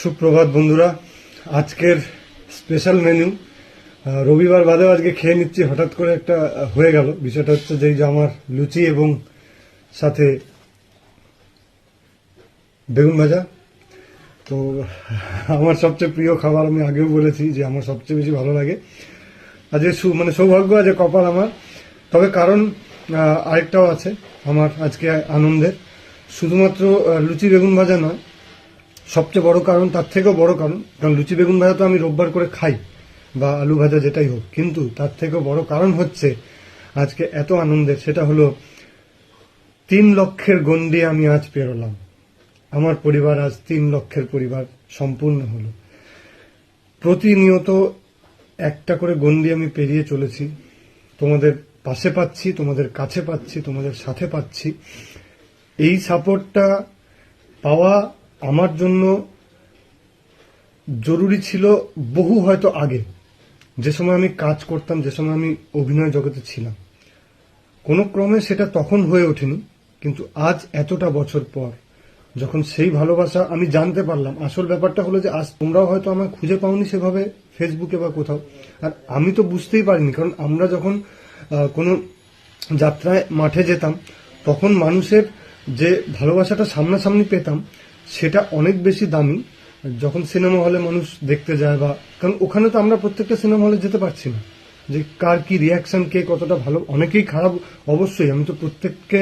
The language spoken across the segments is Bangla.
সুপ্রভাত বন্ধুরা। আজকের স্পেশাল মেনু রবিবার বাদেও আজকে খেয়ে নিচ্ছি। হঠাৎ করে একটা হয়ে গেল। বিষয়টা হচ্ছে যে আমার লুচি এবং সাথে বেগুন ভাজা। তো আমার সবচেয়ে প্রিয় খাবার, আমি আগেও বলেছি যে আমার সবচেয়ে বেশি ভালো লাগে। আজকে সৌভাগ্য, আজ কপাল আমার। তবে কারণ আরেকটাও আছে আমার আজকে আনন্দের। শুধুমাত্র লুচি বেগুন ভাজা নয়, সবচেয়ে বড় কারণ, তার থেকেও বড় কারণ লুচি বেগুন ভাজা তো আমি রোববার করে খাই, বা আলু ভাজা যেটাই হোক, কিন্তু তার থেকেও বড় কারণ হচ্ছে আজকে এত আনন্দের, সেটা হলো 3 লক্ষের গণ্ডি আমি আজ পেরোলাম। আমার পরিবার আজ 3 লক্ষের পরিবার সম্পূর্ণ হলো। প্রতিনিয়ত একটা করে গণ্ডি আমি পেরিয়ে চলেছি। তোমাদের পাশে পাচ্ছি, তোমাদের কাছে পাচ্ছি, তোমাদের সাথে পাচ্ছি। এই সাপোর্টটা পাওয়া আমার জন্য জরুরি ছিল বহু হয়তো আগে, যে সময় আমি কাজ করতাম, যে সময় আমি অভিনয় জগতে ছিলাম। কোনো ক্রমে সেটা তখন হয়ে ওঠেনি, কিন্তু আজ এতটা বছর পর যখন সেই ভালোবাসা আমি জানতে পারলাম। আসল ব্যাপারটা হলো যে আজ তোমরাও হয়তো আমায় খুঁজে পাওনি সেভাবে ফেসবুকে বা কোথাও, আর আমি তো বুঝতেই পারিনি। কারণ আমরা যখন কোনো যাত্রায় মাঠে যেতাম, তখন মানুষের যে ভালোবাসাটা সামনাসামনি পেতাম, সেটা অনেক বেশি দামি যখন সিনেমা হলে মানুষ দেখতে যায়। বা কারণ ওখানে তো আমরা প্রত্যেকটা সিনেমা হলে যেতে পারছি না, যে কার কি রিয়াকশন, কে কতটা ভালো। অনেকেই খারাপ, অবশ্যই। আমি তো প্রত্যেককে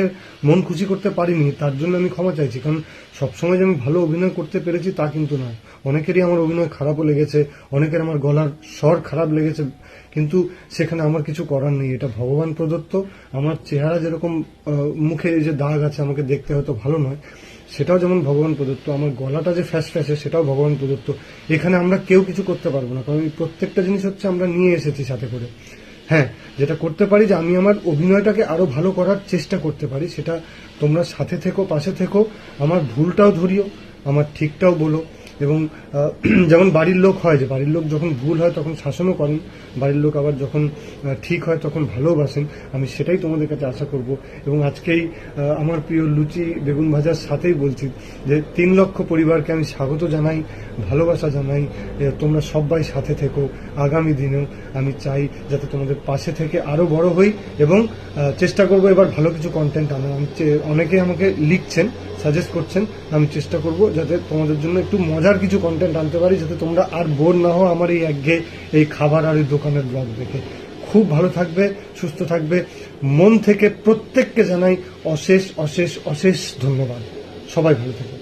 মন খুশি করতে পারিনি, তার জন্য আমি ক্ষমা চাইছি। কারণ সবসময় যে আমি ভালো অভিনয় করতে পেরেছি তা কিন্তু নয়। অনেকেরই আমার অভিনয় খারাপও লেগেছে, অনেকের আমার গলার স্বর খারাপ লেগেছে, কিন্তু সেখানে আমার কিছু করার নেই। এটা ভগবান প্রদত্ত। আমার চেহারা যেরকম মুখে এই যে দাগ আছে, আমাকে দেখতে হয়তো ভালো নয়, সেটাও যেমন ভগবান প্রদত্ত। আমার গলাটা যে ফ্যাস ফ্যাসে, সেটাও ভগবান প্রদত্ত। এখানে আমরা কেউ কিছু করতে পারবো না, কারণ এই প্রত্যেকটা জিনিস হচ্ছে আমরা নিয়ে এসেছি সাথে করে। হ্যাঁ, যেটা করতে পারি যে আমি আমার অভিনয়টাকে আরো ভালো করার চেষ্টা করতে পারি, সেটা তোমরা সাথে থেকো, পাশে থেকো। আমার ভুলটাও ধরিও, আমার ঠিকটাও বলো। এবং যেমন বাড়ির লোক হয়, যে বাড়ির লোক যখন ভুল হয় তখন শাসনও করেন, বাড়ির লোক আবার যখন ঠিক হয় তখন ভালোবাসেন। আমি সেটাই তোমাদের কাছে আশা করব। এবং আজকেই আমার প্রিয় লুচি বেগুন ভাজার সাথেই বলছি যে 3 লক্ষ পরিবারকে আমি স্বাগত জানাই, ভালোবাসা জানাই। তোমরা সবাই সাথে থেকো। আগামী দিনেও আমি চাই যাতে তোমাদের পাশে থেকে আরও বড় হই, এবং চেষ্টা করব এবার ভালো কিছু কন্টেন্ট আনার। অনেকে আমাকে লিখছেন, সাজেস্ট করছেন, আমি চেষ্টা করব যাতে তোমাদের জন্য একটু মজার কিছু কন্টেন্ট আনতে পারি, যাতে তোমরা আর বোর না হও আমার এই একঘেয়ে এই খাবার আর এই দোকানের ব্লগ দেখে। খুব ভালো থাকবে, সুস্থ থাকবে। মন থেকে প্রত্যেককে জানাই অশেষ অশেষ অশেষ ধন্যবাদ। সবাই ভালো থাকবে।